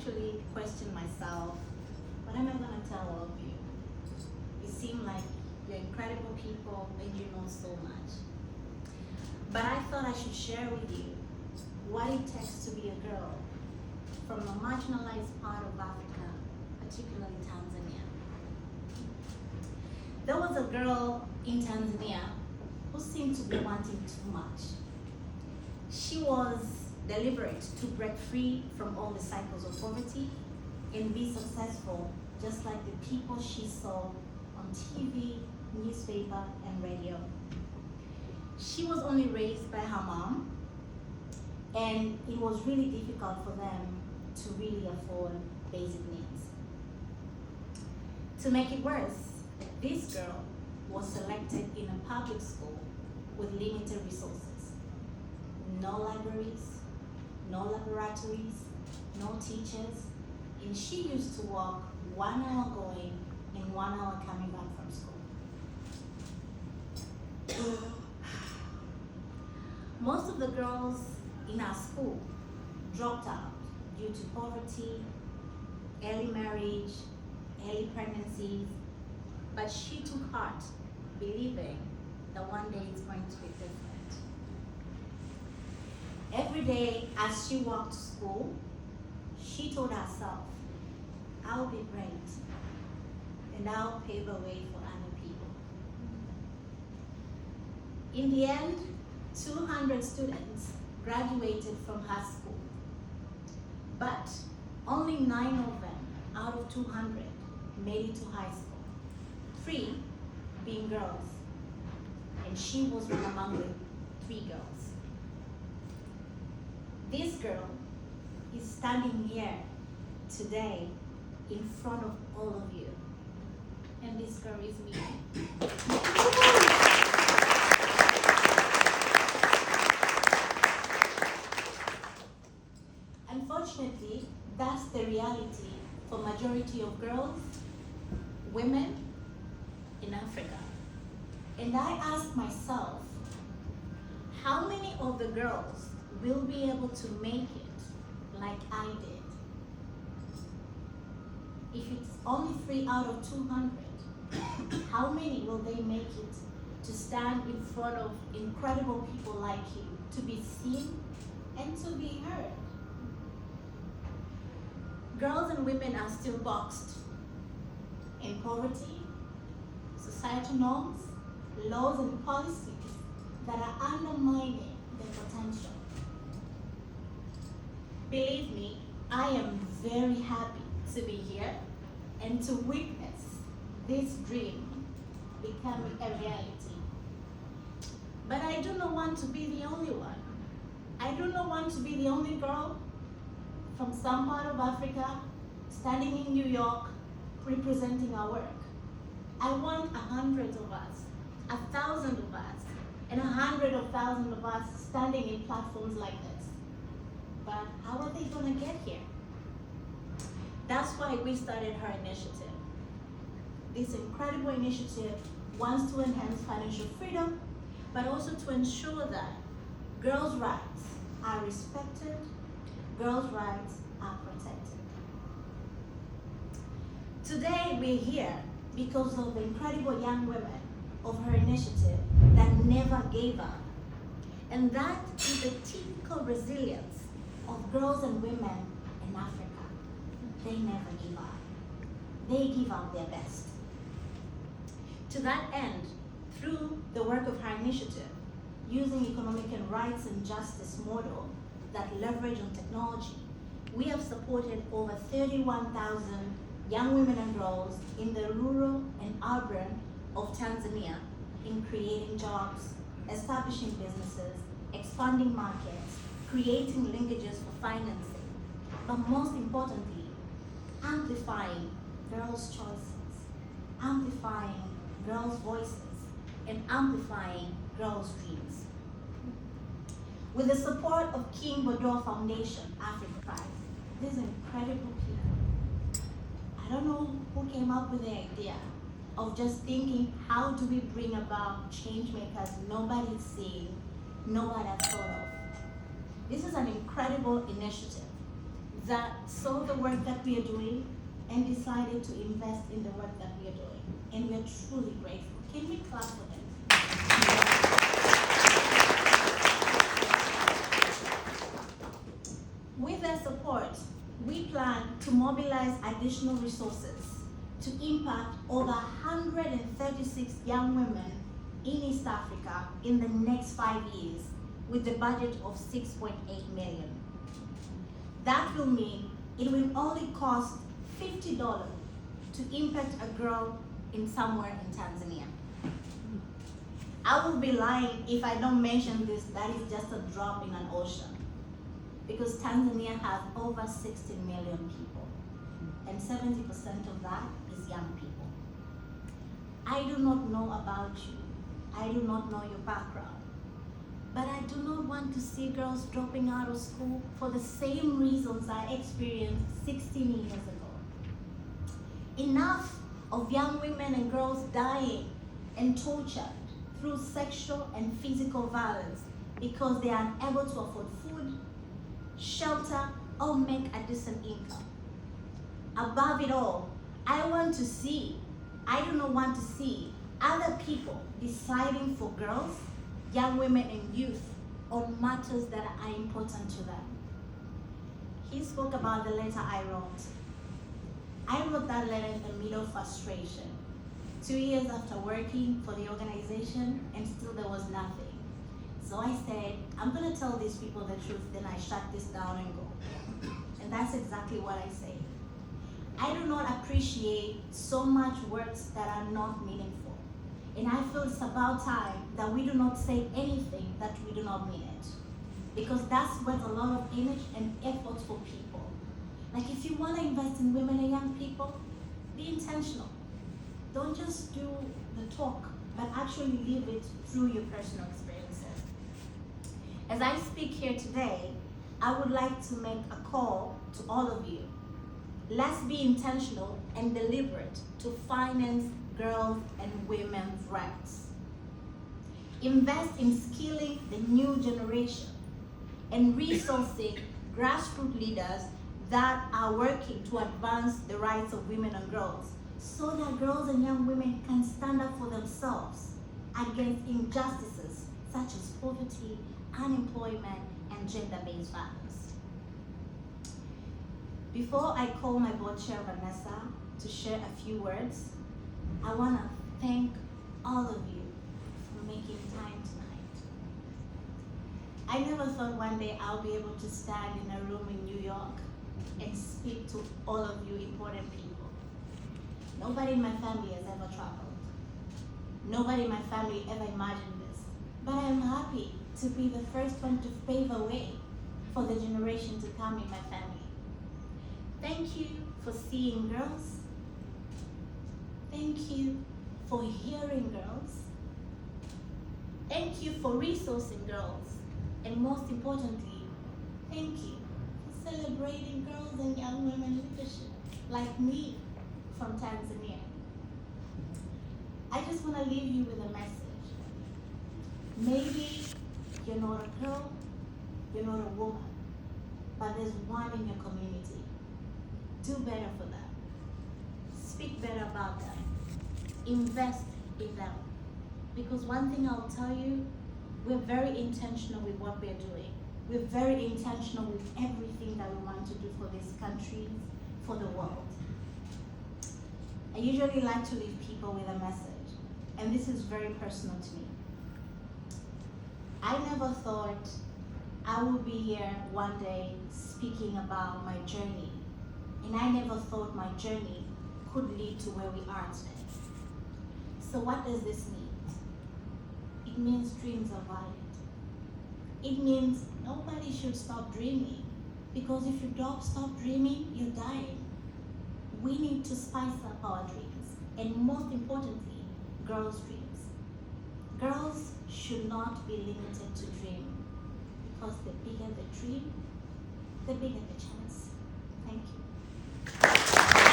actually questioned myself, what am I going to tell all of you? You seem like you're incredible people and you know so much. But I thought I should share with you what it takes to be a girl from a marginalized part of Africa, particularly Tanzania. There was a girl in Tanzania who seemed to be wanting too much. She was deliberate to break free from all the cycles of poverty and be successful, just like the people she saw on TV, newspaper, and radio. She was only raised by her mom, and it was really difficult for them to really afford basic needs. To make it worse, this girl was selected in a public school with limited resources. No libraries, no laboratories, no teachers, and she used to walk 1 hour going and 1 hour coming back from school. Most of the girls in our school dropped out due to poverty, early marriage, early pregnancies, but she took heart, believing that one day it's going to be different. Every day as she walked to school, she told herself, I'll be great, and I'll pave the way for other people. In the end, 200 students graduated from her school, but only 9 of them out of 200 made it to high school, 3 being girls, and she was one among the 3 girls. This girl is standing here today in front of all of you, and this girl is me. Unfortunately, that's the reality for majority of girls, women in Africa. And I ask myself, how many of the girls will be able to make it like I did? If it's only 3 out of 200, how many will they make it to stand in front of incredible people like you, to be seen and to be heard? Girls and women are still boxed in poverty, societal norms, laws and policies that are undermining their potential. Believe me, I am very happy to be here and to witness this dream becoming a reality. But I do not want to be the only one. I do not want to be the only girl from some part of Africa standing in New York representing our work. I want 100 of us, 1,000 of us, and 100,000 of us standing in platforms like this. But how are they going to get here? That's why we started her initiative. This incredible initiative wants to enhance financial freedom, but also to ensure that girls' rights are respected, girls' rights are protected. Today we're here because of the incredible young women of her initiative that never gave up. And that is the typical resilience of girls and women in Africa. They never give up. They give out their best. To that end, through the work of her initiative, using economic and rights and justice model that leverage on technology, we have supported over 31,000 young women and girls in the rural and urban of Tanzania in creating jobs, establishing businesses, expanding markets, creating linkages for financing, but most importantly, amplifying girls' choices, amplifying girls' voices, and amplifying girls' dreams. With the support of King Baudouin Foundation Africa Prize, these incredible people, I don't know who came up with the idea of just thinking, how do we bring about change makers nobody's seen, nobody has thought of. This is an incredible initiative, that saw the work that we are doing and decided to invest in the work that we are doing. And we are truly grateful. Can we clap for them? With their support, we plan to mobilize additional resources to impact over 136 young women in East Africa in the next 5 years with a budget of 6.8 million. That will mean it will only cost $50 to impact a girl in somewhere in Tanzania. I would be lying if I don't mention this, that is just a drop in an ocean. Because Tanzania has over 16 million people, and 70% of that is young people. I do not know about you. I do not know your background. But I do not want to see girls dropping out of school for the same reasons I experienced 16 years ago. Enough of young women and girls dying and tortured through sexual and physical violence because they are unable to afford food, shelter, or make a decent income. Above it all, I do not want to see other people deciding for girls, young women, and youth on matters that are important to them. He spoke about the letter I wrote. I wrote that letter in the middle of frustration. 2 years after working for the organization, and still there was nothing. So I said, I'm gonna tell these people the truth, then I shut this down and go. And that's exactly what I say. I do not appreciate so much words that are not meaningful. And I feel it's about time that we do not say anything that we do not mean it. Because that's worth a lot of energy and effort for people. Like if you wanna invest in women and young people, be intentional. Don't just do the talk, but actually live it through your personal experiences. As I speak here today, I would like to make a call to all of you. Let's be intentional and deliberate to finance girls and women's rights. Invest in skilling the new generation and resourcing grassroots leaders that are working to advance the rights of women and girls, so that girls and young women can stand up for themselves against injustices such as poverty, unemployment, and gender-based violence. Before I call my board chair, Vanessa, to share a few words, I want to thank all of you for making time tonight. I never thought one day I'll be able to stand in a room in New York and speak to all of you important people. Nobody in my family has ever traveled. Nobody in my family ever imagined this. But I'm happy to be the first one to pave a way for the generation to come in my family. Thank you for seeing girls. Thank you for hearing girls. Thank you for resourcing girls. And most importantly, thank you for celebrating girls and young women leadership like me from Tanzania. I just want to leave you with a message. Maybe you're not a girl, you're not a woman, but there's one in your community. Do better for them. Speak better about them. Invest in them. Because one thing I'll tell you, we're very intentional with what we're doing. We're very intentional with everything that we want to do for this country, for the world. I usually like to leave people with a message, and this is very personal to me. I never thought I would be here one day speaking about my journey, and I never thought my journey could lead to where we are today. So what does this mean? It means dreams are valid. It means nobody should stop dreaming, because if you don't stop dreaming, you're dying. We need to spice up our dreams, and most importantly, girls' dreams. Girls should not be limited to dream, because the bigger the dream, the bigger the chance. Thank you.